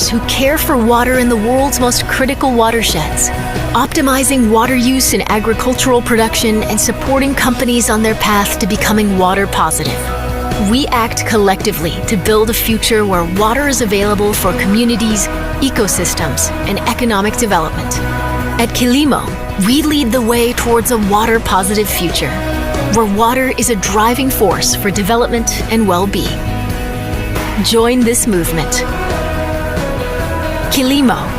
who care for water in the world's most critical watersheds, optimizing water use in agricultural production and supporting companies on their path to becoming water positive. We act collectively to build a future where water is available for communities, ecosystems, and economic development. At Quilimo, we lead the way towards a water-positive future, where water is a driving force for development and well-being. Join this movement. Quilimo.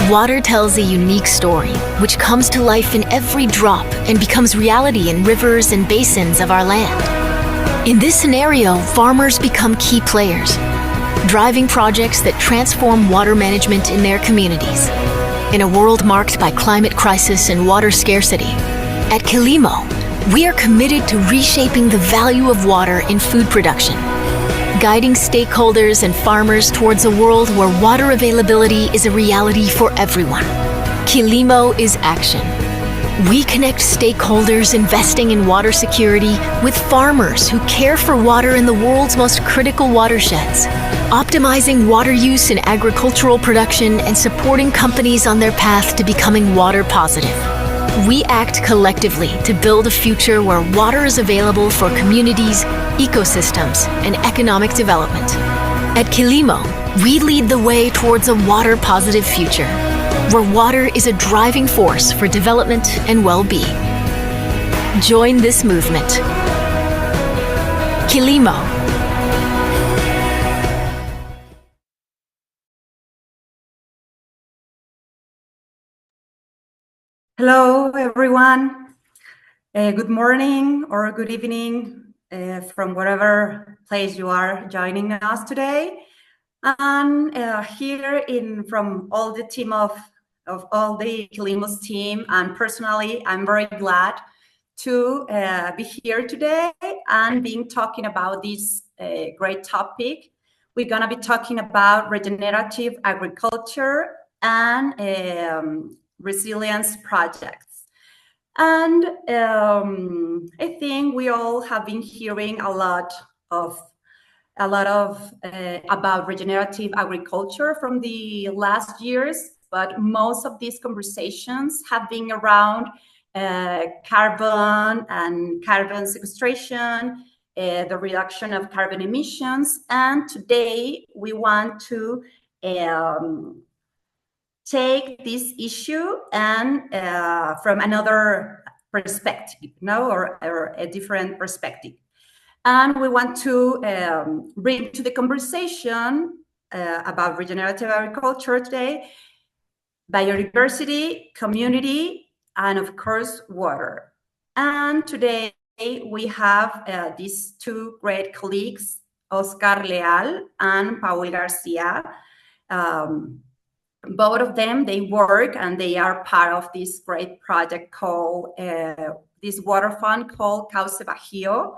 Water tells a unique story, which comes to life in every drop and becomes reality in rivers and basins of our land. In this scenario, farmers become key players, driving projects that transform water management in their communities. In a world marked by climate crisis and water scarcity, at Quilimo, we are committed to reshaping the value of water in food production, guiding stakeholders and farmers towards a world where water availability is a reality for everyone. Quilimo is action. We connect stakeholders investing in water security with farmers who care for water in the world's most critical watersheds, optimizing water use in agricultural production and supporting companies on their path to becoming water positive. We act collectively to build a future where water is available for communities, ecosystems, and economic development. At Quilimo, we lead the way towards a water-positive future, where water is a driving force for development and well-being. Join this movement. Quilimo. Hello, everyone. Good morning or good evening from wherever place you are joining us today. And here from all the team of all the Quilimo's team, and personally, I'm very glad to be here today and being talking about this great topic. We're gonna be talking about regenerative agriculture and resilience projects. And I think we all have been hearing a lot of about regenerative agriculture from the last years, but most of these conversations have been around carbon and carbon sequestration, the reduction of carbon emissions. And today we want to take this issue and from another perspective, or a different perspective. And we want to bring to the conversation about regenerative agriculture today, biodiversity, community, and of course, water. And today we have these two great colleagues, Oscar Leal and Paul Garcia. Both of them, they work and they are part of this great project called, this water fund called Cauce Bajío,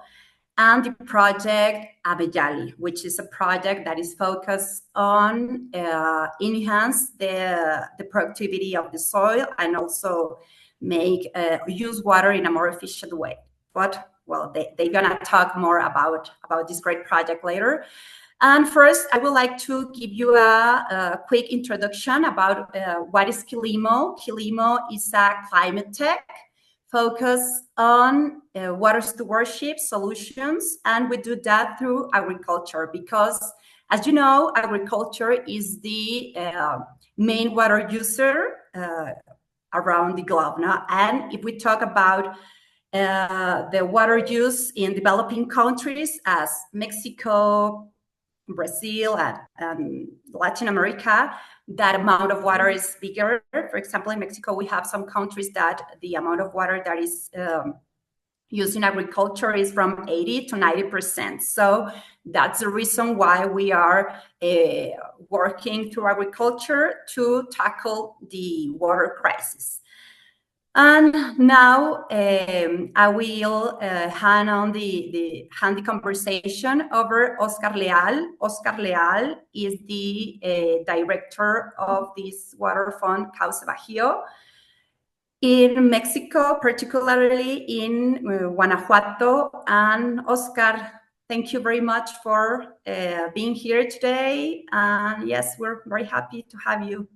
and the project Abellali, which is a project that is focused on enhance the productivity of the soil and also make use water in a more efficient way. But well, they're gonna talk more about this great project later. And first, I would like to give you a quick introduction about what is Quilimo. Quilimo is a climate tech focused on water stewardship solutions, and we do that through agriculture because, as you know, agriculture is the main water user around the globe. Now, and if we talk about the water use in developing countries as Mexico, Brazil, and Latin America, that amount of water is bigger. For example, in Mexico, we have some countries that the amount of water that is used in agriculture is from 80 to 90%. So that's the reason why we are working through agriculture to tackle the water crisis. And now I will hand the conversation over Oscar Leal. Oscar Leal is the director of this water fund, Cauce Bajío. in Mexico, particularly in Guanajuato. And Oscar, thank you very much for being here today. And yes, we're very happy to have you.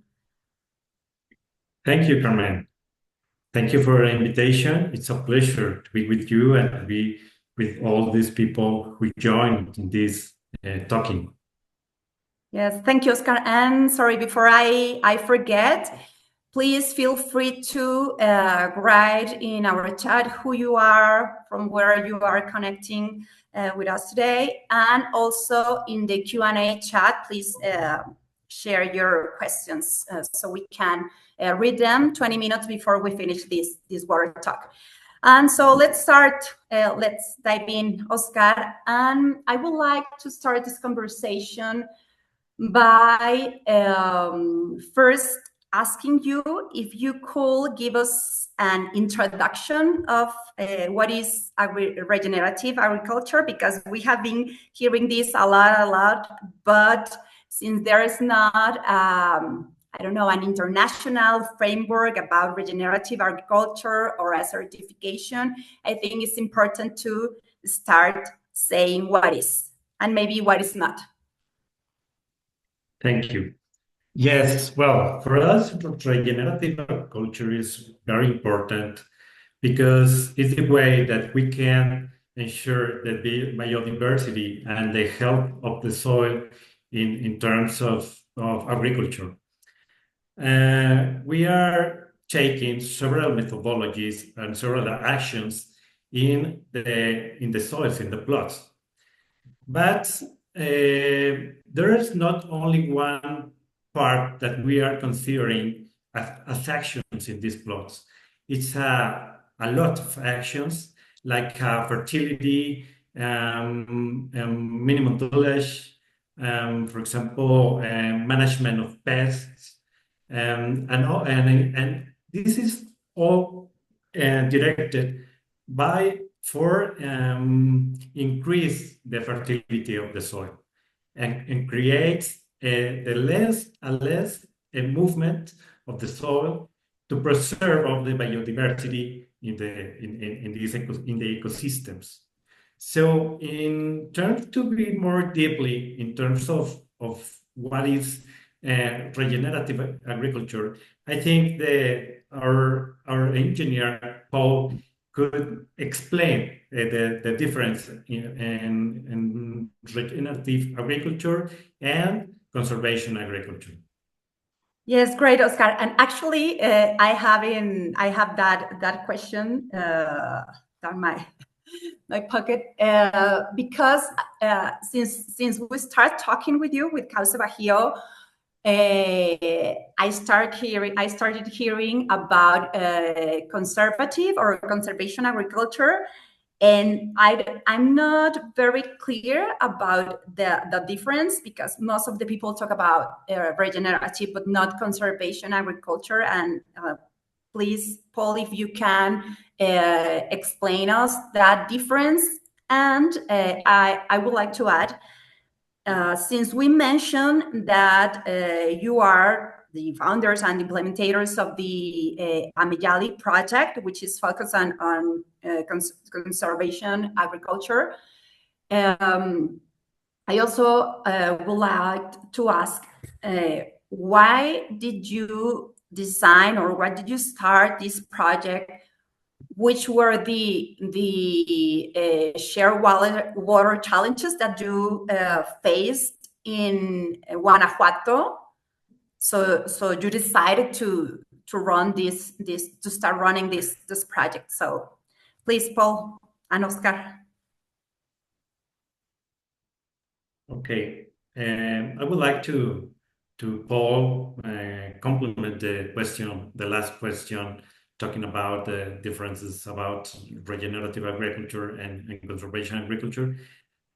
Thank you, Carmen. Thank you for the invitation. It's a pleasure to be with you and to be with all these people who joined in this talking. Yes, thank you, Oscar. And sorry, before I forget, please feel free to write in our chat who you are, from where you are connecting with us today. And also in the Q&A chat, please share your questions so we can read them 20 minutes before we finish this water talk. And so let's start, let's dive in, Oscar. And I would like to start this conversation by first asking you if you could give us an introduction of what is regenerative agriculture, because we have been hearing this a lot, but since there is not, I don't know, an international framework about regenerative agriculture or a certification, I think it's important to start saying what is and maybe what is not. Thank you. Yes, well, for us, regenerative agriculture is very important because it's the way that we can ensure the biodiversity and the health of the soil in terms of agriculture. We are taking several methodologies and several actions in the soils, in the plots. But there is not only one part that we are considering as actions in these plots. It's a lot of actions like fertility, minimum tillage, for example, management of pests, and this is all directed for increase the fertility of the soil and create a less movement of the soil to preserve all the biodiversity in the ecosystems. So in terms to be more deeply in terms of what is regenerative agriculture, I think our engineer Paul could explain the difference in regenerative agriculture and conservation agriculture. Yes, great, Oscar. And actually, I have that question down my pocket because since we start talking with you with Cauce Bajío, I started hearing about conservative or conservation agriculture, and I'm not very clear about the difference, because most of the people talk about regenerative but not conservation agriculture. And please, Paul, if you can explain us that difference. And I would like to add, since we mentioned that you are the founders and implementers of the Amejali project, which is focused on conservation agriculture, I also would like to ask, why did you design, or why did you start this project? Which were the share water challenges that you faced in Guanajuato? So you decided to run to start running this project. So please, Paul and Oscar. Okay, I would like to Paul complement the last question, talking about the differences about regenerative agriculture and conservation agriculture.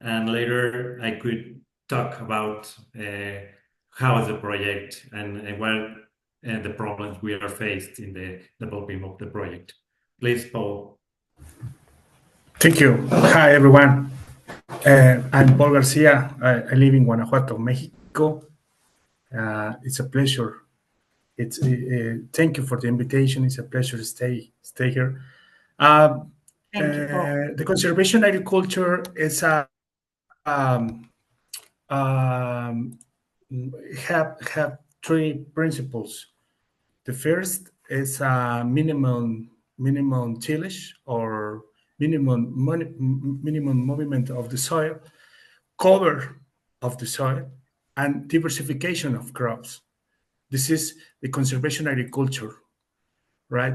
And later I could talk about how is the project and what the problems we are faced in the developing of the project. Please, Paul. Thank you. Hi, everyone. I'm Paul Garcia. I live in Guanajuato, Mexico. It's a pleasure It's thank you for the invitation. It's a pleasure to stay here. Uh, Thank you, Paul. the conservation agriculture is um, um, have three principles. The first is minimum tillage or minimum movement of the soil, cover of the soil, and diversification of crops. This is the conservation agriculture, right?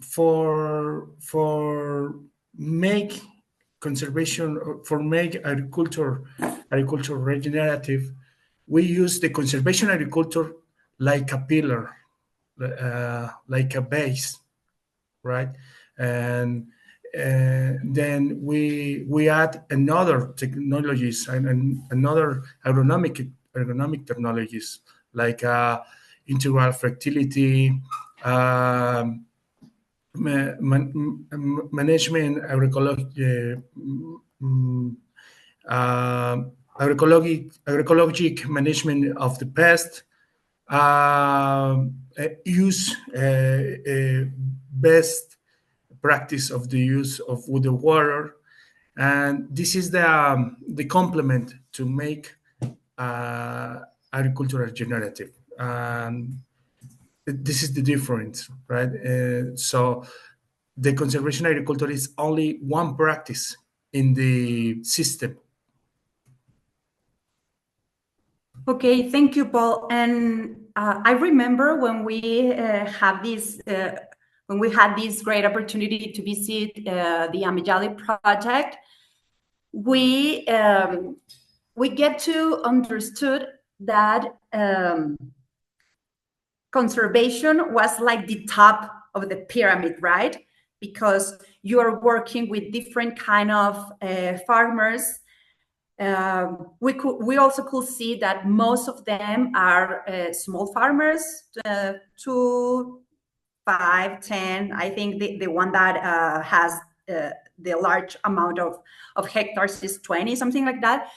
For make conservation for make agriculture regenerative, we use the conservation agriculture like a pillar, like a base, right? And then we add another technologies and another agronomic technologies like integral fertility, um, management, agroecologic management of the pest, use best practice of the use of the water, and this is the complement to make agriculture regenerative. This is the difference, right? So the conservation agriculture is only one practice in the system. Okay, thank you, Paul. And I remember when we had this great opportunity to visit the Amejali project, we get to understood that conservation was like the top of the pyramid, right? Because you are working with different kind of farmers. We also could see that most of them are small farmers, 2, 5, 10. I think the one that has the large amount of hectares is 20, something like that.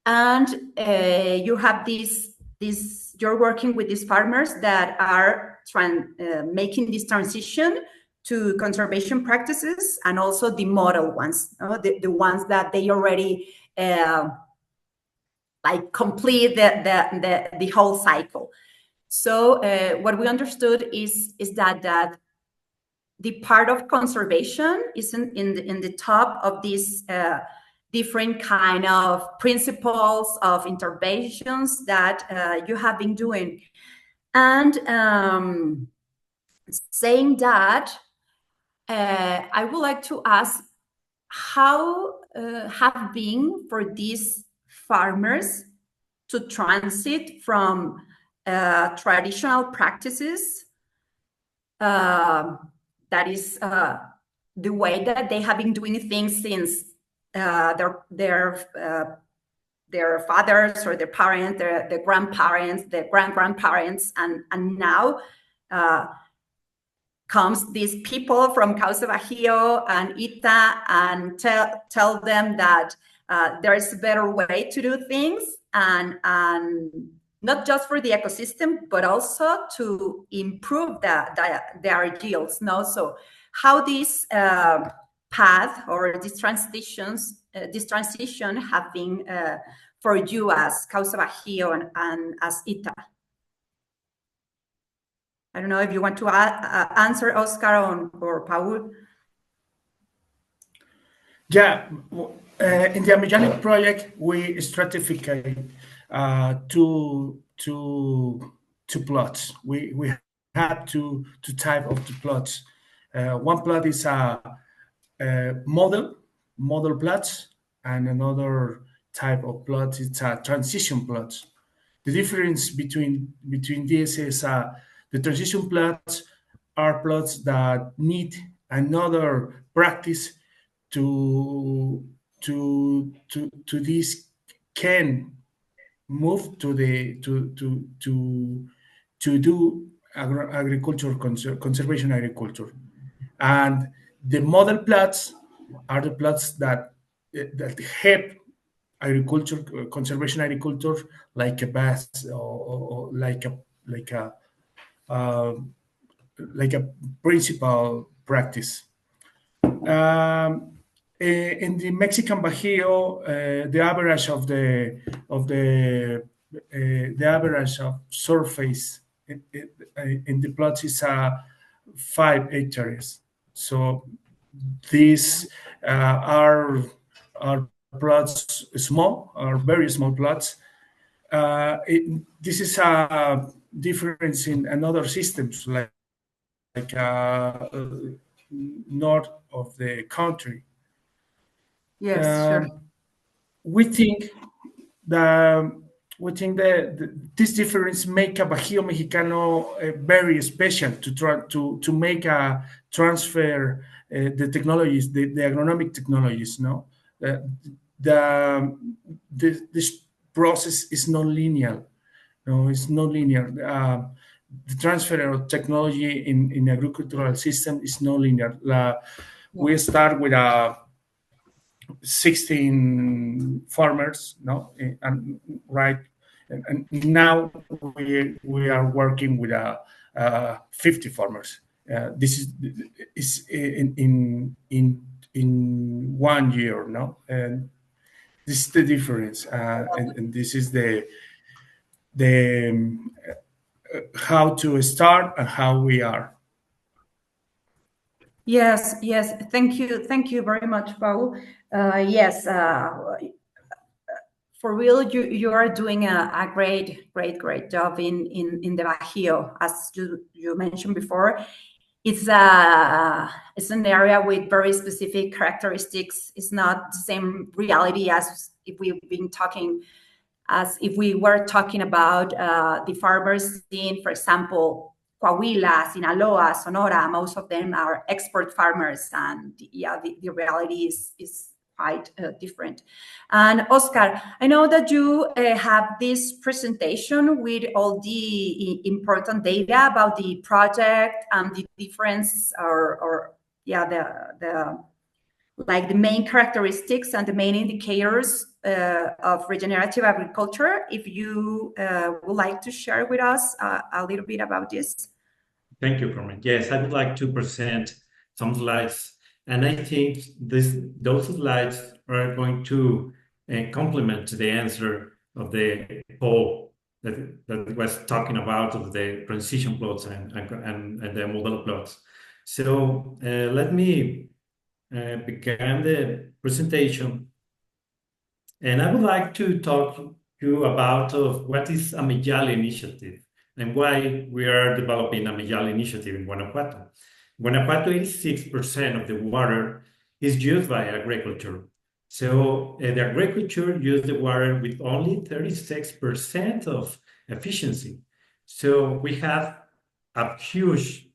And you have these you're working with these farmers that are making this transition to conservation practices, and also the model ones, the ones that they already like complete the whole cycle. So what we understood is that the part of conservation isn't in the top of these different kind of principles of interventions that you have been doing. And saying that, I would like to ask how have been for these farmers to transit from traditional practices, that is the way that they have been doing things since their fathers or their parents, their grandparents, their grandparents, and now comes these people from Cauce Bajío and Ita and tell them that there is a better way to do things, and not just for the ecosystem, but also to improve their yields. No, so how this path or this transition have been for you as Cauce Bajío and as Ita. I don't know if you want to answer, Oscar or Paul. Yeah, in the Amejali project, we stratified two plots. We had two type of the plots. One plot is a model plots, and another type of plot is a transition plot. The difference between this is the transition plots are plots that need another practice to this can move to the to do agriculture conservation agriculture, and the model plots are the plots that help agriculture, conservation agriculture, like a best or uh, like a principal practice. In the Mexican Bajío, the average the average of surface in the plots is 5 hectares. So these are plots small, are very small plots. This is a difference in another systems like north of the country. Yes, sure. We think the this difference make a Bajío Mexicano very special to try to make a transfer the technologies, the agronomic technologies. No, uh, the this process is non-linear. No, it's non-linear. The transfer of technology in agricultural system is non-linear. We start with a 16 farmers, no, and right, and now we are working with 50 farmers. This is in 1 year, no, and this is the difference, and this is the how to start and how we are. Yes, yes. Thank you very much, Paul. Yes, for real, you are doing a great job in the Bajío, as you mentioned before. It's an area with very specific characteristics. It's not the same reality as if we were talking about the farmers in, for example, Coahuila, Sinaloa, Sonora. Most of them are export farmers, and yeah, the reality is quite different. And Oscar, I know that you have this presentation with all the important data about the project and the difference, or yeah, the like the main characteristics and the main indicators of regenerative agriculture. If you would like to share with us a little bit about this. Thank you, Carmen. Yes, I would like to present some slides, and I think those slides are going to complement the answer of the poll that was talking about of the transition plots and the model plots. So let me begin the presentation, and I would like to talk to you about what is Ameyali initiative and why we are developing Ameyali initiative in Guanajuato. Guanajuato, 86% of the water is used by agriculture. So the agriculture uses the water with only 36% of efficiency. So we have a huge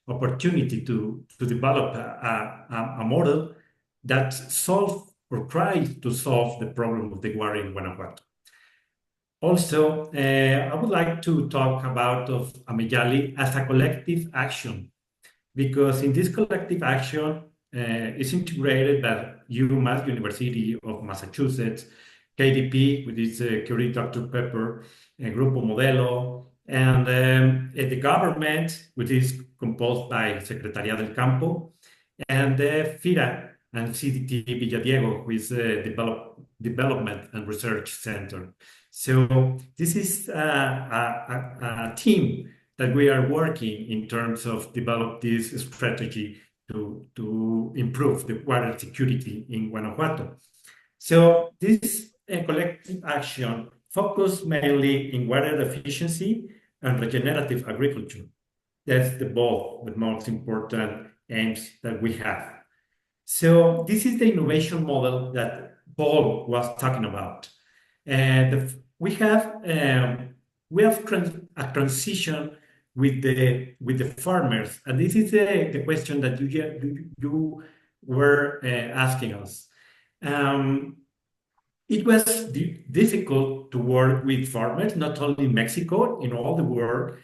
opportunity to develop a model that solves or tries to solve the problem of the water in Guanajuato. Also, I would like to talk about of Ameyali as a collective action, because in this collective action is integrated by UMass University of Massachusetts, KDP, with its Curie Dr. Pepper, Grupo Modelo, and the government, which is composed by Secretaría del Campo, and FIRA and CDT Villadiego, who is Development and Research Center. So this is a team that we are working in terms of develop this strategy to improve the water security in Guanajuato. So this collective action focus mainly in water efficiency and regenerative agriculture. That's the most important aims that we have. So this is the innovation model that Paul was talking about. And we have a transition with the farmers, and this is the question that you were asking us. It was difficult to work with farmers, not only in Mexico, in all the world,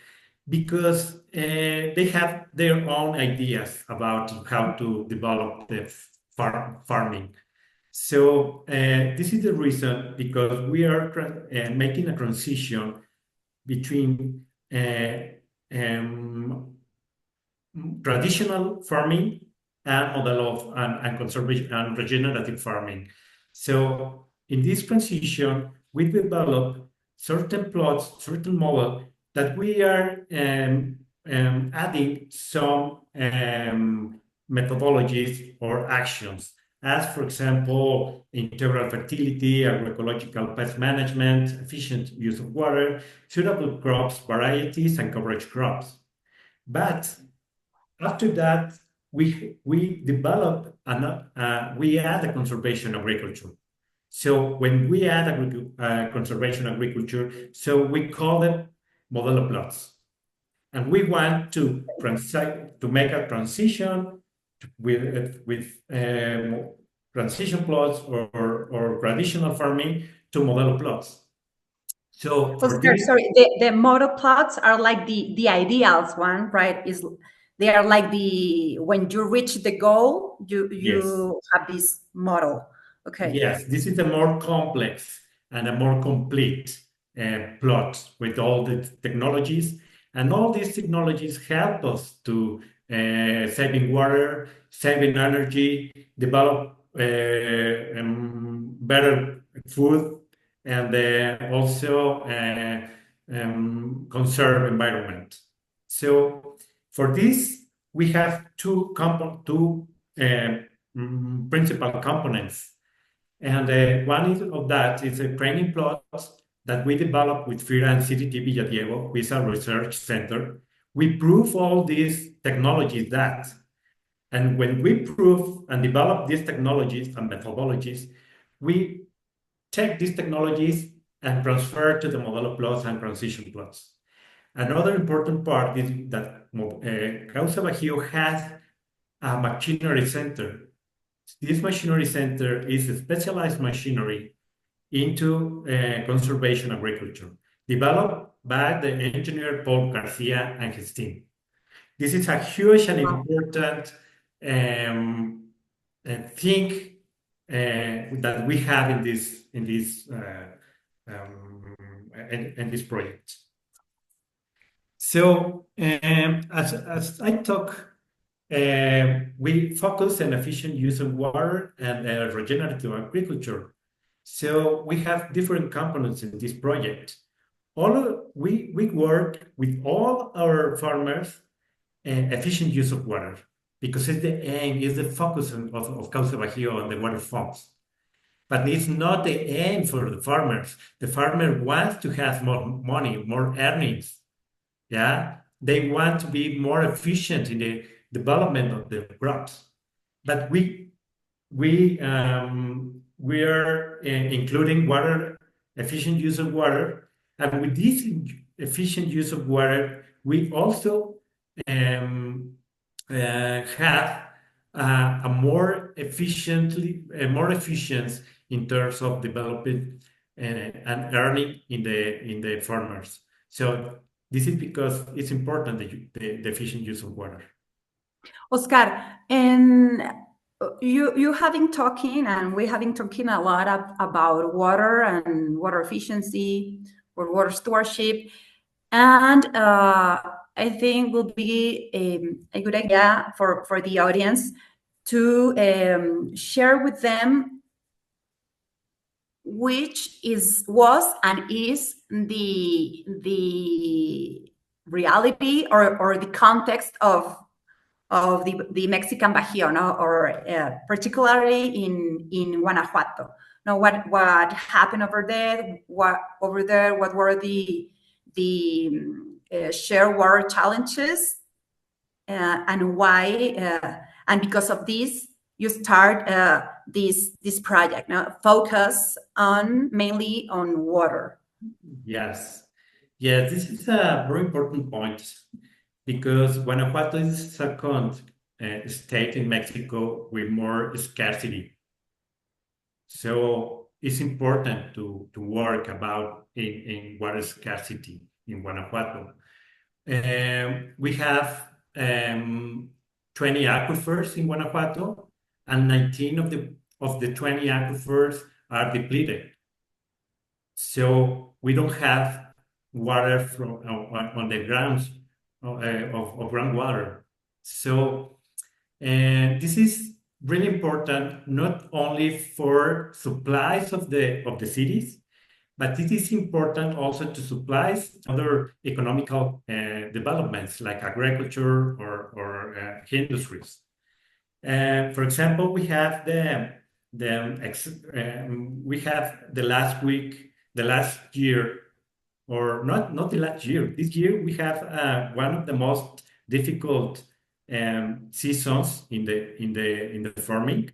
because they have their own ideas about how to develop the farming. So this is the reason, because we are making a transition between um, traditional farming and model of and conservation and regenerative farming. So in this transition, we develop certain plots, certain model that we are adding some methodologies or actions, as for example, integral fertility, agroecological pest management, efficient use of water, suitable crops, varieties, and coverage crops. But after that, we develop we add a conservation agriculture. So when we add conservation agriculture, so we call them model plots, and we want to make a transition with transition plots or traditional farming to model plots. So for Oscar, this, sorry, the model plots are like the ideals one, right? Is they are like the when you reach the goal, you yes. have this model. Okay. Yes, this is a more complex and a more complete plot with all the technologies. And all these technologies help us to saving water, saving energy, develop better food, and also conserve environment. So for this, we have two principal components, and one of that is a training plot that we developed with FIRA and CDT Villadiego, with our research center. We prove all these technologies and when we prove and develop these technologies and methodologies, we take these technologies and transfer to the model plots and transition plots. Another important part is that Causa Bajío has a machinery center. This machinery center is a specialized machinery into conservation agriculture, developed by the engineer Paul Garcia and his team. This is a huge and important thing that we have in this project. So as I talk, we focus on efficient use of water and regenerative agriculture. So we have different components in this project. We work with all our farmers efficient use of water, because it's the aim, is the focus of Causa Bajío and the water funds. But it's not the aim for the farmers. The farmer wants to have more money, more earnings. Yeah, they want to be more efficient in the development of the crops. But we are including water, efficient use of water, and with this efficient use of water, we also have a more efficiency in terms of developing and earning in the farmers. So this is because it's important the efficient use of water. Oscar, and you have been talking, and we have been talking a lot about water and water efficiency or water stewardship, and I think will be a good idea for the audience to share with them which was and is the reality or the context of the Mexican Bajío, no? Or particularly in Guanajuato. Now, what happened over there? What were the share water challenges, and why? And because of this, you start this project. Now, focus mainly on water. Yes. Yeah, this is a very important point, because Guanajuato is the second state in Mexico with more scarcity. So it's important to work about in water scarcity in Guanajuato. We have 20 aquifers in Guanajuato, and 19 of the of the 20 aquifers are depleted. So we don't have water from on the grounds of groundwater. So, and this is really important not only for supplies of the cities, but it is important also to supplies other economical developments like agriculture or industries. For example, we have we have the last week, the last year, or not the last year. This year we have one of the most difficult seasons in the farming,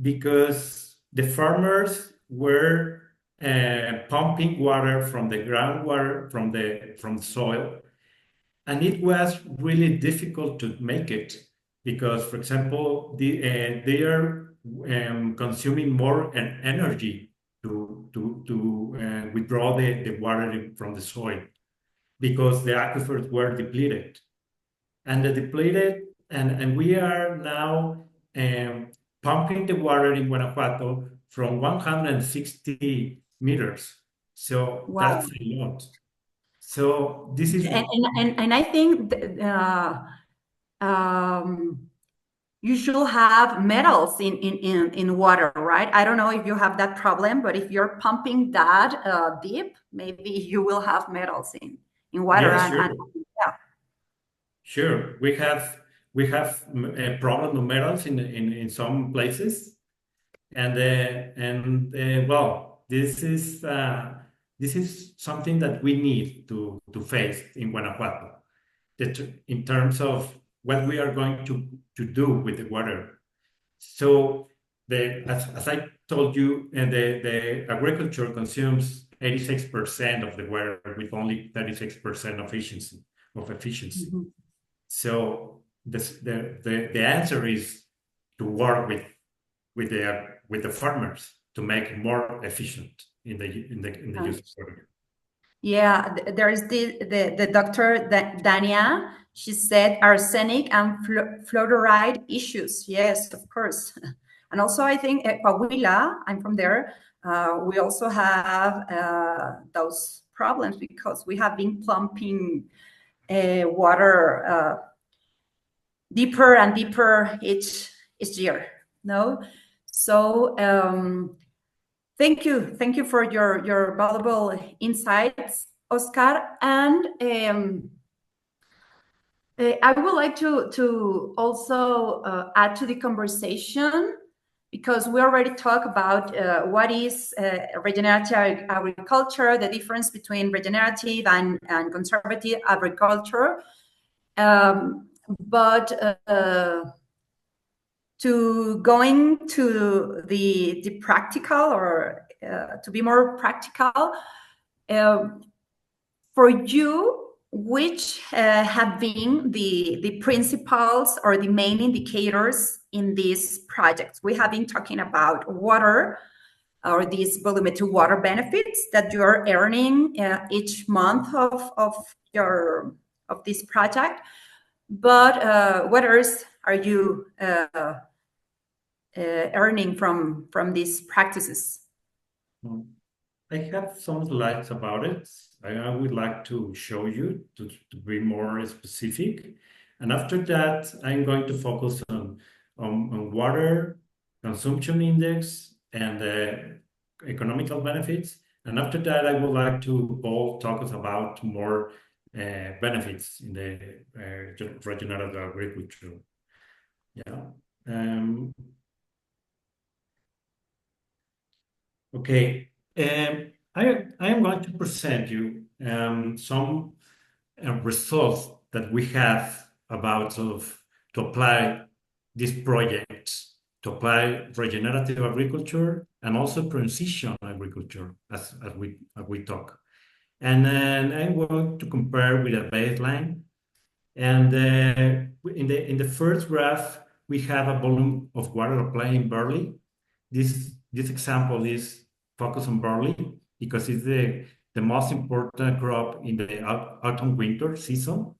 because the farmers were pumping water from the groundwater from the soil, and it was really difficult to make it because, for example, they are consuming more energy to withdraw the water from the soil because the aquifers were depleted. And the depleted, and we are now pumping the water in Guanajuato from 160 meters. So Wow. that's a lot. So this is And I think you should have metals in water, right? I don't know if you have that problem, but if you're pumping that deep, maybe you will have metals in water. Yeah, and yeah. sure. We have a problem of metals in some places, and well, this is something that we need to face in Guanajuato, that in terms of what we are going to do with the water. So as I told you, the agriculture consumes 86% of the water with only 36% efficiency. Mhm. So the answer is to work with the farmers to make more efficient in the use of water. Yeah, there is the doctor Dania. She said arsenic and fluoride issues. Yes, of course. And also, I think Coahuila, I'm from there. We also have those problems because we have been pumping water deeper and deeper each year. No, so. Thank you for your valuable insights, Oscar. And I would like to also add to the conversation, because we already talked about what is regenerative agriculture, the difference between regenerative and conservative agriculture. But to going to the practical, or to be more practical, for you, which have been the principles or the main indicators in these projects? We have been talking about water, or these volumetric water benefits that you are earning each month of this project. But what else are you earning from these practices? I have some slides about it. I would like to show you to be more specific. And after that, I'm going to focus on water consumption index and economical benefits. And after that, I would like to all talk about more benefits in the regenerative agriculture. Yeah. Okay. I am going to present you some results that we have about to apply these projects, to apply regenerative agriculture and also precision agriculture as we talk. And then I'm going to compare with a baseline. And in the first graph, we have a volume of water applied in barley. This example is focused on barley because it's the most important crop in the autumn-winter season.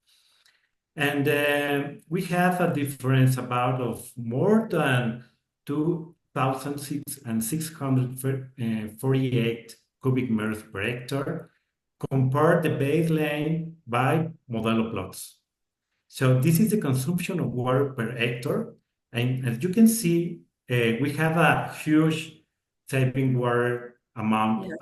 And we have a difference about of more than 2 1,648 cubic meters per hectare. Compare the baseline by Modelo plots. So this is the consumption of water per hectare. And as you can see, we have a huge saving water amount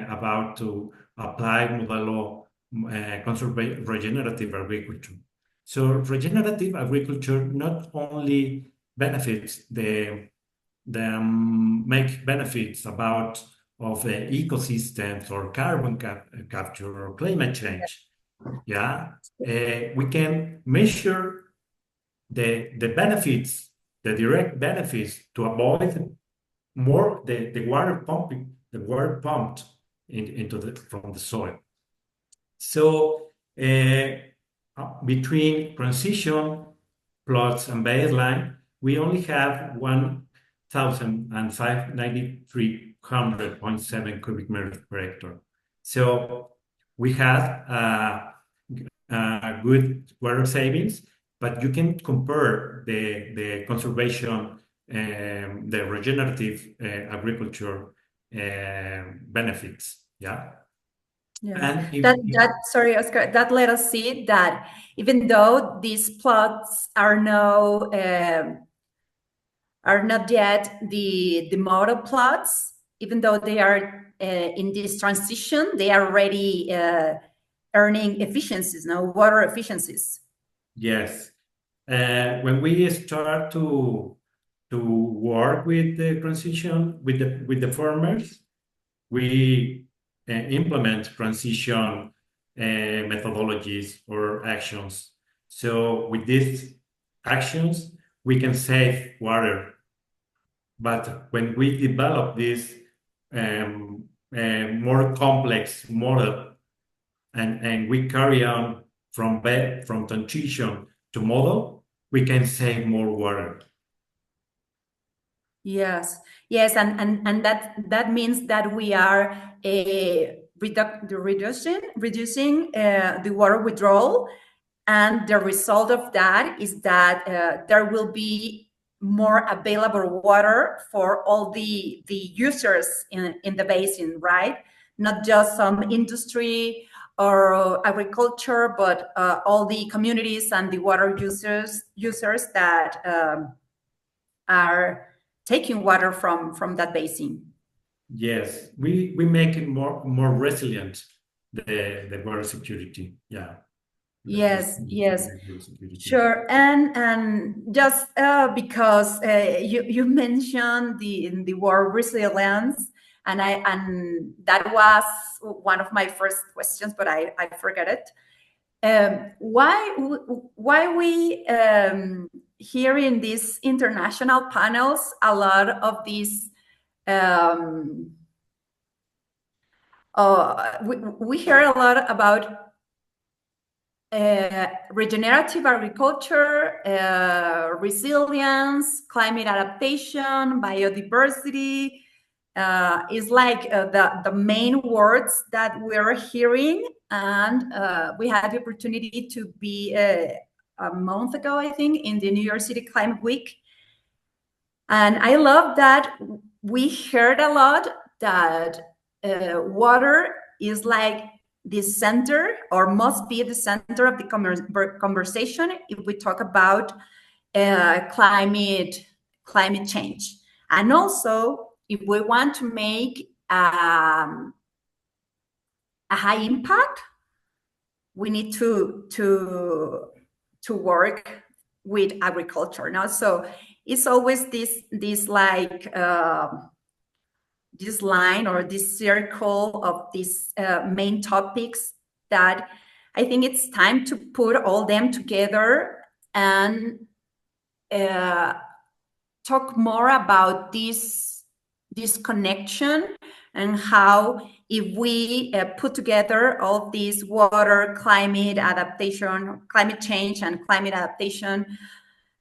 about to apply Modelo regenerative agriculture. So regenerative agriculture not only benefits make benefits about of the ecosystems or carbon capture or climate change. Yeah, we can measure the benefits, the direct benefits to avoid more the water pumped from the soil. So between transition plots and baseline, we only have 1,593.7 cubic meters per hectare. So we have good water savings, but you can compare the conservation, the regenerative agriculture benefits. Yeah. Yeah. Sorry, Oscar, that let us see that even though these plots are not yet the model plots, even though they are in this transition, they are already earning efficiencies, water efficiencies. Yes. When we start to work with the transition with the farmers, we implement transition methodologies or actions. So with these actions, we can save water. But when we develop this more complex model and we carry on from transition to model, we can save more water. Yes, and that means that we are reducing the water withdrawal, and the result of that is that there will be more available water for all the users in the basin, right? Not just some industry or agriculture, but all the communities and the water users that are taking water from that basin. Yes, we make it more resilient, the water security. Yeah. Yes, sure. And just because you mentioned the word resilience, and that was one of my first questions, but I forgot it. Why we hear in these international panels a lot of these we hear a lot about regenerative agriculture, resilience, climate adaptation, biodiversity. Is like the main words that we're hearing, and we had the opportunity to be a month ago, I think, in the New York City Climate Week, and I love that we heard a lot that water is like the center, or must be the center of the conversation if we talk about climate change, and also if we want to make a high impact, we need to work with agriculture. Now, so it's always this like this line or this circle of these main topics that I think it's time to put all them together and talk more about this connection, and how if we put together all these water, climate adaptation, climate change and climate adaptation,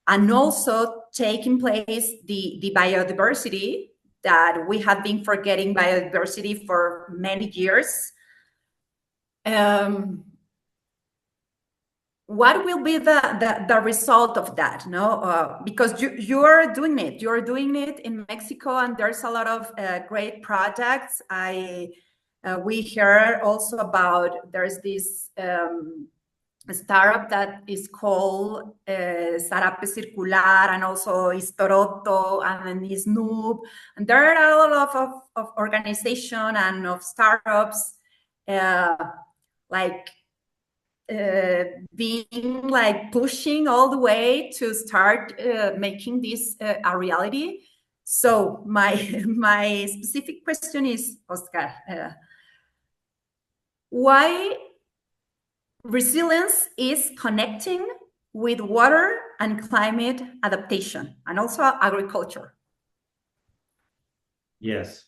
and also taking place the biodiversity, that we have been forgetting biodiversity for many years. what will be the result of that? No, because you're doing it. You're doing it in Mexico, and there's a lot of great projects. We heard also about there's this startup that is called Zarape Circular, and also Istoroto, and then is Noob. And there are a lot of organization and of startups like being like pushing all the way to start making this a reality. So my my specific question is, Oscar, why resilience is connecting with water and climate adaptation and also agriculture? Yes.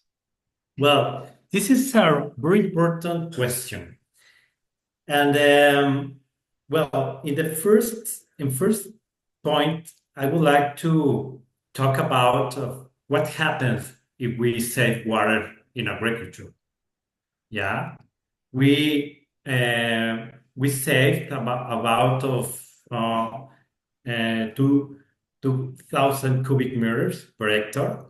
Well, this is a very important question. And well, in first point, I would like to talk about what happens if we save water in agriculture. Yeah, we saved about of two 2,000 cubic meters per hectare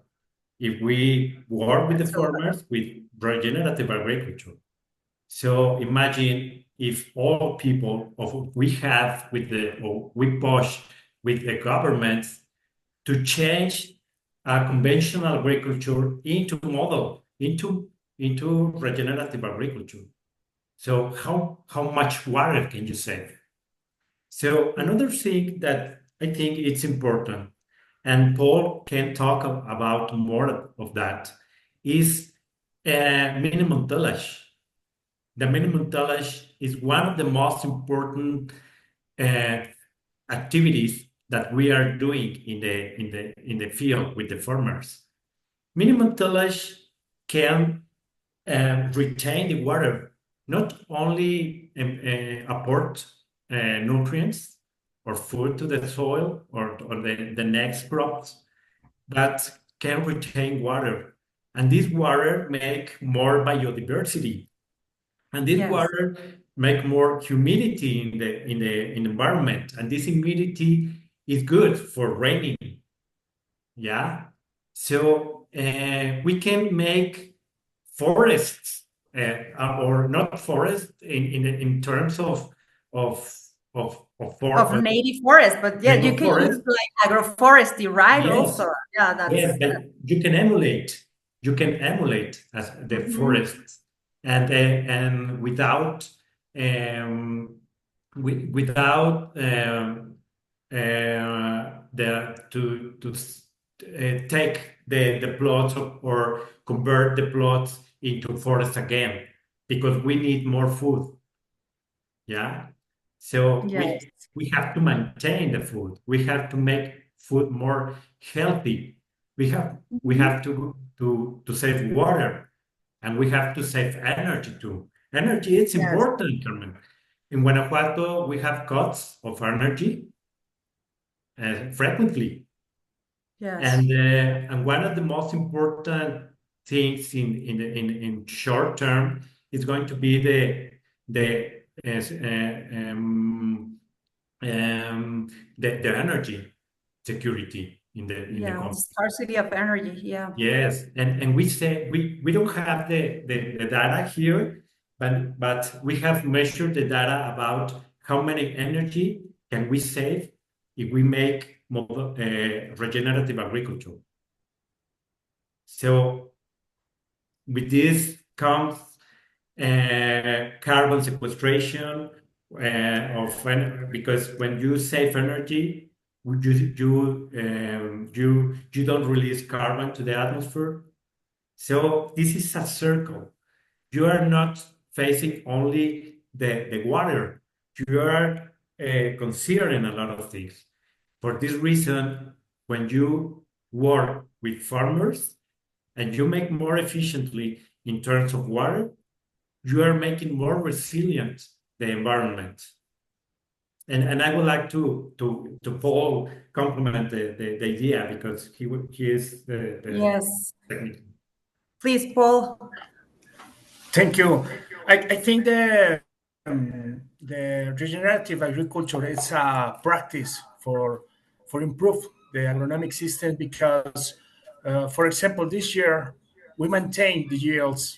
if we work with the That's a lot. farmers with regenerative agriculture. So imagine if all people of we have with the or we push with the governments to change conventional agriculture into model into regenerative agriculture. So how much water can you save? So another thing that I think it's important, and Paul can talk about more of that, is minimum tillage. The minimum tillage is one of the most important uh, activities that we are doing in the field with the farmers. Minimum tillage can retain the water, not only apport nutrients or food to the soil or the next crops, but can retain water. And this water make more biodiversity. And this Yes. water make more humidity in the environment. And this humidity is good for raining. Yeah. So we can make forests or not forests in terms of Of forest, native forest, but yeah, you native can use forest. like agroforestry, right? Yes, Also, yeah, yes, that's but you can emulate. You can emulate as the mhm. forest, and without without to take the plots or convert the plots into forest again, because we need more food. Yeah. So Yes. we have to maintain the food. We have to make food more healthy. We Mhm. have to save water, and we have to save energy too. Energy is Yes. important, Carmen. In Guanajuato, we have cuts of energy frequently, Yes. and one of the most important things in short term is going to be the the energy security in the Yeah. country. Scarcity of energy. Yeah. Yes, and we say we don't have the data here, but we have measured the data about how many energy can we save if we make regenerative agriculture. So with this comes carbon sequestration because when you save energy, you don't release carbon to the atmosphere. So this is a circle. You are not facing only the water. You are considering a lot of things. For this reason, when you work with farmers and you make more efficiently in terms of water, you are making more resilient the environment. And I would like to Paul compliment the idea because he is the Yes. technical. Please, Paul. Thank you. I think that the regenerative agriculture is a practice for improve the agronomic system because, for example, this year we maintain the yields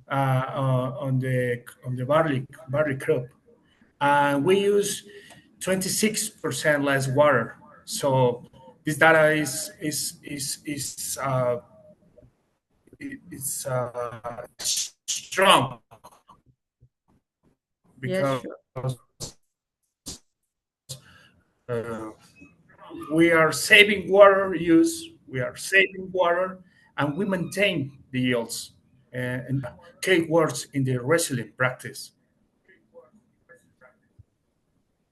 on the barley crop, and we use 26% less water. So this data is strong Yes, because sure. uh, we are saving water use, we are saving water, and we maintain the yields. And key words in the resilient practice.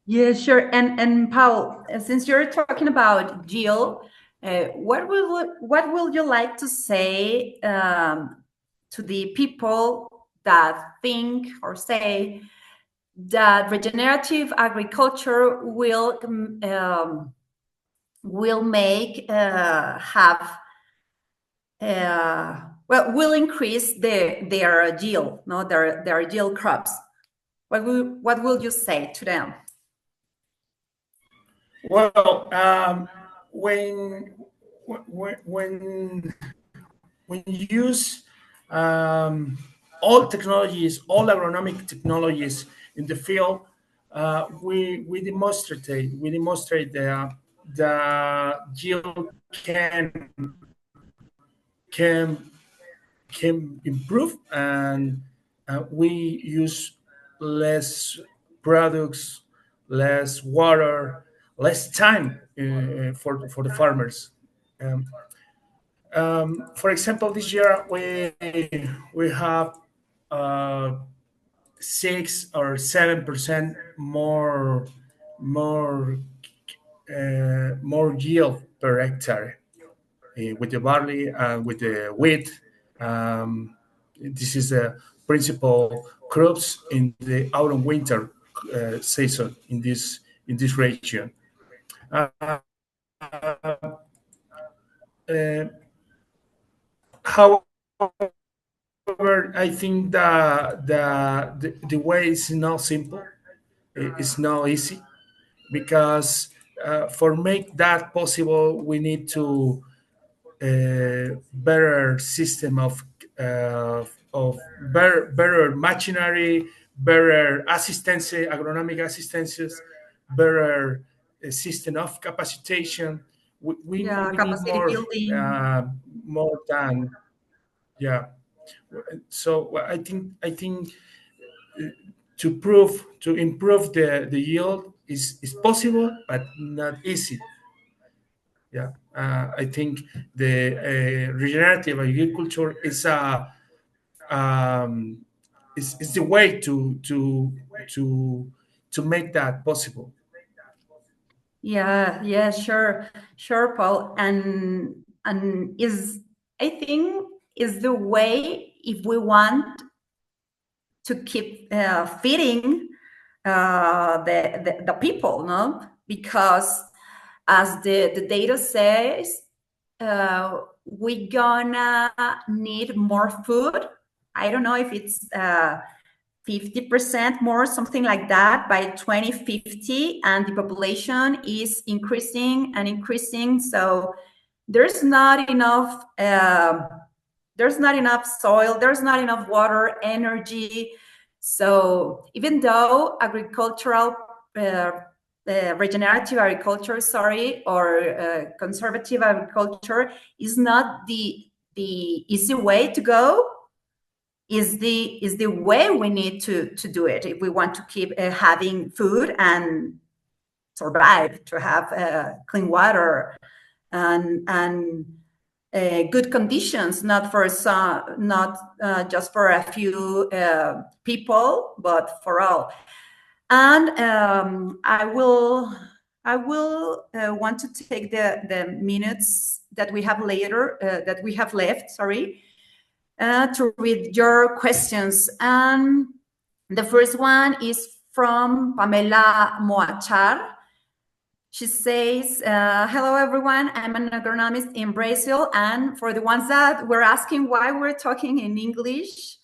Yeah, sure. And Paul, since you're talking about Jill, what will you like to say to the people that think or say that regenerative agriculture will make have will increase their yield, no, their yield crops? What will you say to them? Well, when when when you use all technologies, all agronomic technologies in the field, we demonstrate the yield can can improve, and we use less products, less water, less time for the farmers. Um, for example, this year we have uh, 6 or 7% more more yield per hectare with the barley and with the wheat. Um, this is the principal crops in the autumn winter season in this region. Uh, uh, However, I think the way is not simple. It's not easy because for make that possible, we need to better system of better machinery, better assistance, agronomic assistances, better system of capacitation. Yeah, We need capacity building. more than yeah. So well, I think to improve the yield is possible, but not easy. Yeah, I think the regenerative agriculture um, is the way to make that possible. Yeah, yeah, sure, sure, Paul. And is, I think, is the way, if we want to keep feeding the people, no? Because as the data says, we gonna need more food. I don't know if it's 50% more, something like that, by 2050, and the population is increasing and increasing. So there's not enough. There's not enough soil. There's not enough water, energy. So even though agricultural regenerative agriculture, sorry, or conservative agriculture is not the easy way to go, is the way we need to do it if we want to keep having food and survive, to have clean water and good conditions, not for some, not just for a few people, but for all. And I will want to take the minutes that we have later that we have left. Sorry, to read your questions. And the first one is from Pamela Moachar. She says, hello, everyone. I'm an agronomist in Brazil. And for the ones that were asking why we're talking in English,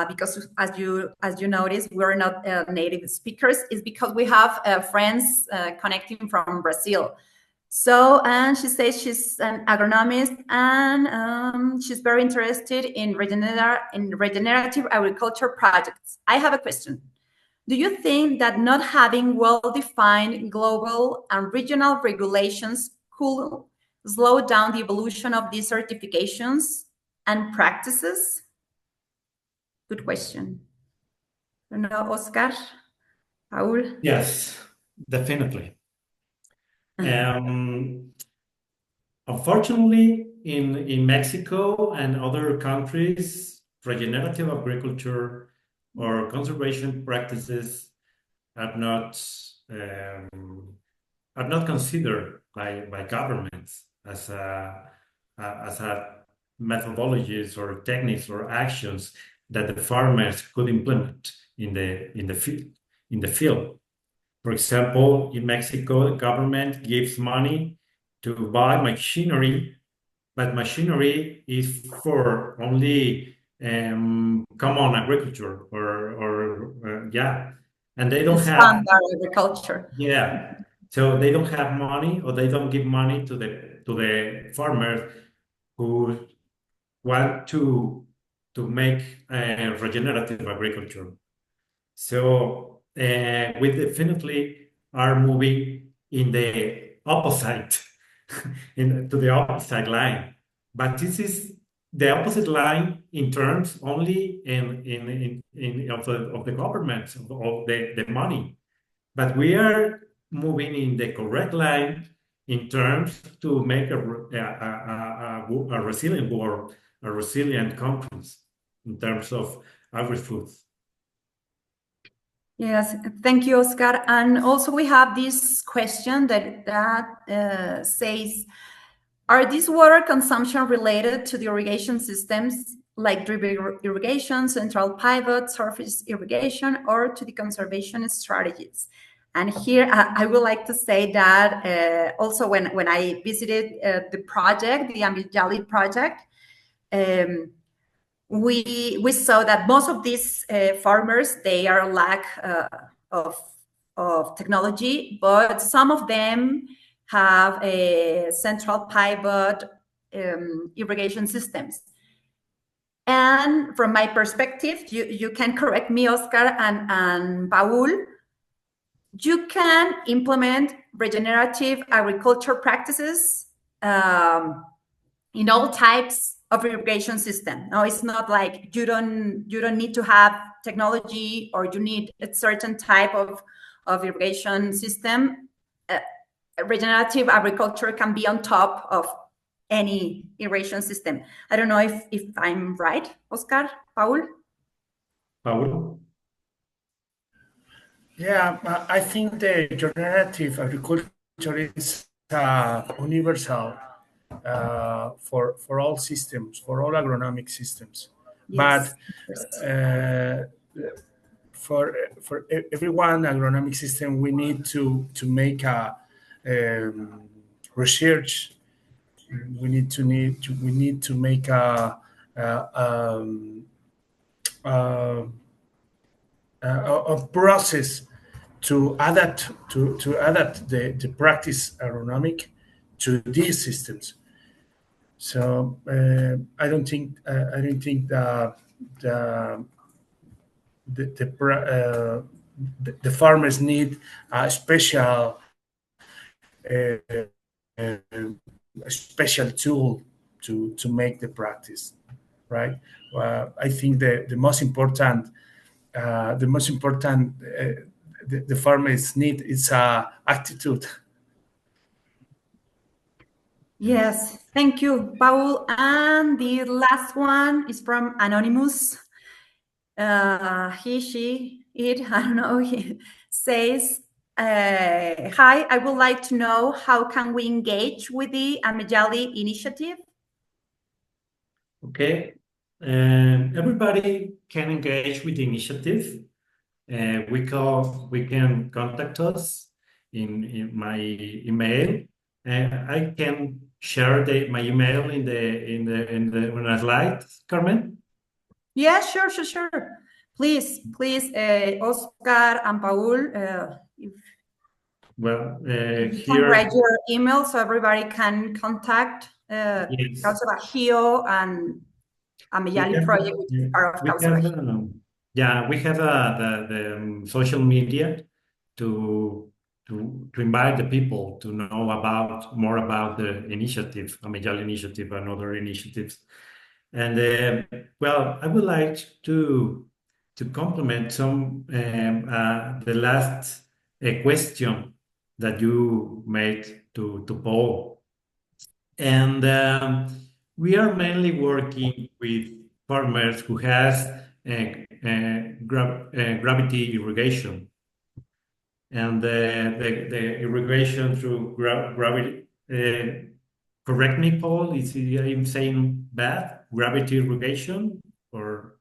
because as you noticed, we're not native speakers, is because we have friends connecting from Brazil. So, and she says she's an agronomist, and she's very interested in regenerative agriculture projects. I have a question. Do you think that not having well-defined global and regional regulations could slow down the evolution of these certifications and practices? Good question. No, Oscar, Paul? Yes, definitely. Unfortunately, in Mexico and other countries, regenerative agriculture or conservation practices are not considered by governments as a methodologies or techniques or actions that the farmers could implement in the field. For example, in Mexico, the government gives money to buy machinery, but machinery is for only common agriculture or yeah, and they don't have Standard agriculture. yeah, so they don't have money or they don't give money to the farmers who want to make regenerative agriculture. So we definitely are moving in the opposite, to the opposite line. But this is the opposite line in terms only in of the government of the money. But we are moving in the correct line in terms to make a resilient world, a resilient countries in terms of agri-foods. Yes, thank you, Oscar. And also we have this question that says, are these water consumption related to the irrigation systems like drip irrigation, central pivot, surface irrigation, or to the conservation strategies? And here I would like to say that also when I visited the project, the Amijali project, we saw that most of these farmers, they are lack of technology, but some of them have a central pivot irrigation systems. And from my perspective, you can correct me, Oscar and Paul, you can implement regenerative agriculture practices in all types of irrigation system. No, it's not like you don't need to have technology or you need a certain type of irrigation system. Regenerative agriculture can be on top of any irrigation system. I don't know if I'm right, Oscar, Paul? Paulo? Yeah, I think the regenerative agriculture is universal for all systems, for all agronomic systems. Yes. But for every one agronomic system, we need to make a research. We need to make a, a process to adapt the practice agronomic to these systems. So I don't think the the farmers need uh, a special tool to make the practice, right? I think the most important the farmers need is attitude. Yes, thank you, Paul. And the last one is from Anonymous. He, she, it, I don't know, he says, hi, I would like to know how can we engage with the Amejali initiative? Okay. Everybody can engage with the initiative. We can contact us in my email. I can share my email in the slide, Carmen. Yeah, sure. Please, Oscar and Paul, if Well, you can here, write your email so everybody can contact yes, Causa Bajío and we Ameyali have, project, which is part of we Causa have, Bajío. yeah, we have the social media to to invite the people to know about more about the initiative, Amejal initiative, and other initiatives. And well, I would like to complement some the last question that you made to Paul. And we are mainly working with farmers who has gravity irrigation, and the irrigation through gravity. Correct me, Paul. Is I'm saying bad? Gravity irrigation or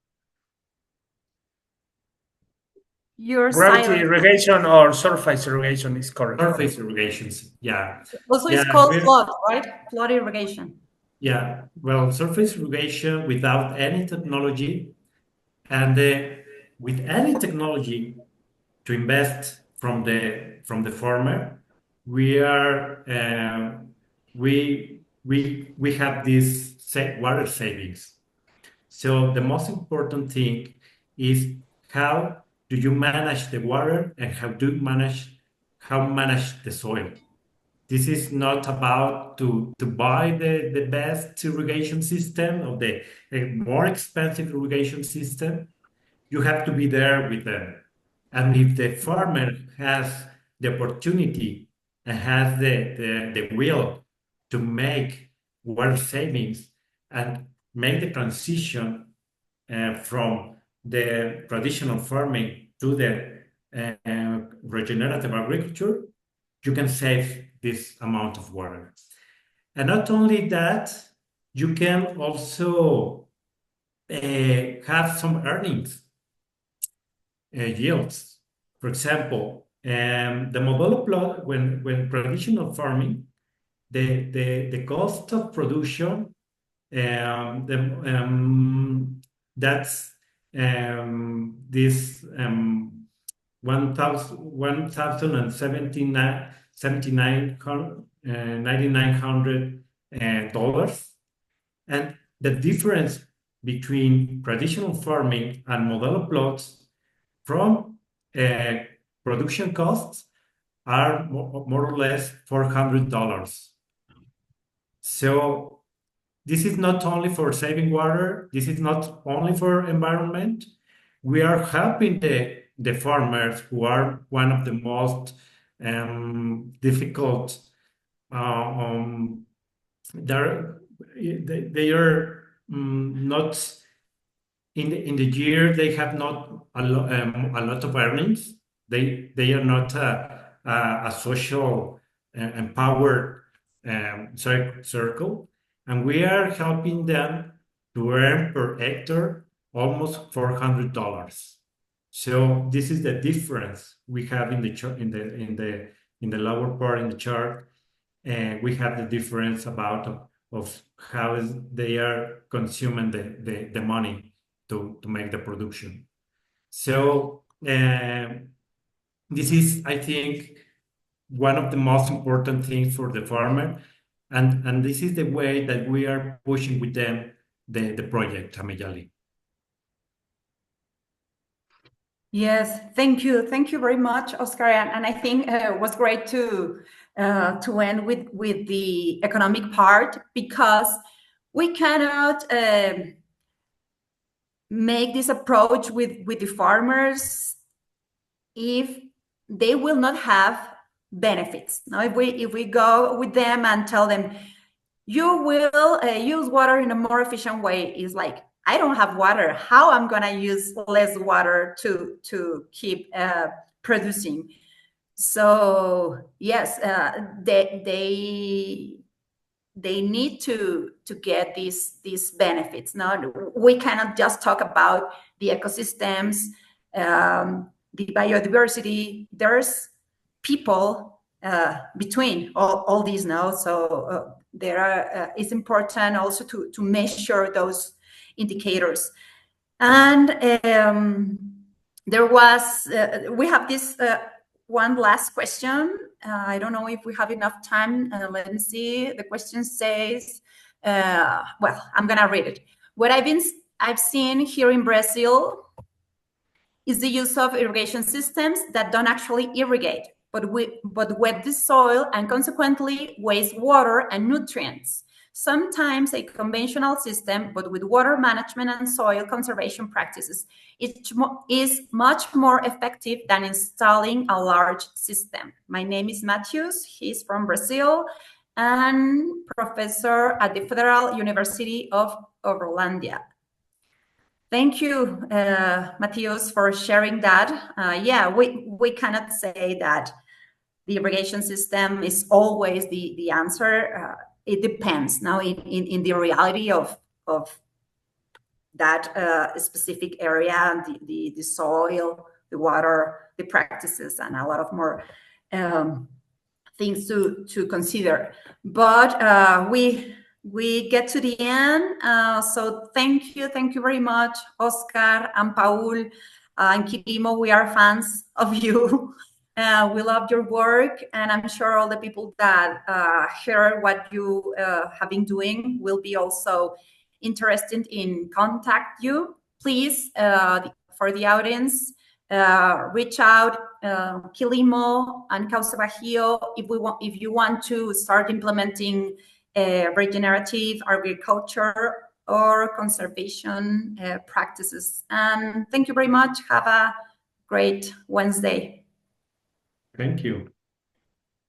You're Gravity silent. irrigation or surface irrigation is correct. surface irrigations? Yeah, Also, yeah, it's called we're flood, right? Flood irrigation. yeah. Well, surface irrigation without any technology, and with any technology to invest from the farmer, we are we have this water savings. So the most important thing is how do you manage the water and how manage the soil. This is not about to buy the best irrigation system or the more expensive irrigation system. You have to be there with them. And if the farmer has the opportunity and has the will to make water savings and make the transition from the traditional farming to the regenerative agriculture, you can save this amount of water. And not only that, you can also have some earnings yields. For example, the modelo plot, when traditional farming, the cost of production, that's this 1,079 dollars, and the difference between traditional farming and modelo plots from uh, production costs are more or less $400. So this is not only for saving water, this is not only for environment. We are helping the farmers who are one of the most difficult. Um, they're, they are not in the year they have not a lot of earnings. They are not a social empowered circle, and we are helping them to earn per hectare almost $400. So this is the difference we have in the in the lower part in the chart, and we have the difference of how they are consuming the money to make the production. So this is, I think, one of the most important things for the farmer, and this is the way that we are pushing with them the project, Amejali. Yes, thank you very much, Oscar. And I think it was great to end with the economic part, because we cannot make this approach with the farmers if they will not have benefits. Now, if we go with them and tell them you will use water in a more efficient way, is like, I don't have water. How I'm gonna use less water to keep producing? So yes, they need to get these benefits. Now, we cannot just talk about the ecosystems, the biodiversity. There's people between all these now. So there are it's important also to measure those indicators. And we have this one last question. I don't know if we have enough time. Let me see. The question says, well, I'm gonna read it. What I've seen here in Brazil is the use of irrigation systems that don't actually irrigate, but wet the soil and consequently waste water and nutrients. Sometimes a conventional system, but with water management and soil conservation practices, is much more effective than installing a large system. My name is Matthews. He's from Brazil and professor at the Federal University of Uberlândia. Thank you, Matthias, for sharing that. Yeah, we cannot say that the irrigation system is always the answer. It depends now in the reality of that specific area, and the soil, the water, the practices, and a lot of more things to consider. But we get to the end. So thank you very much, Oscar and Paul and Kirimo. We are fans of you. We love your work, and I'm sure all the people that hear what you have been doing will be also interested in contact you. Please, for the audience, reach out, Quilimo and Cauce Bajío, if you want to start implementing regenerative agriculture or conservation practices. And thank you very much. Have a great Wednesday. Thank you.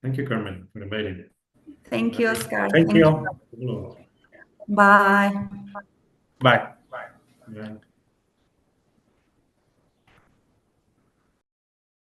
Thank you, Carmen, for inviting. Thank you, Oscar. Thank you. Bye. Bye. Bye.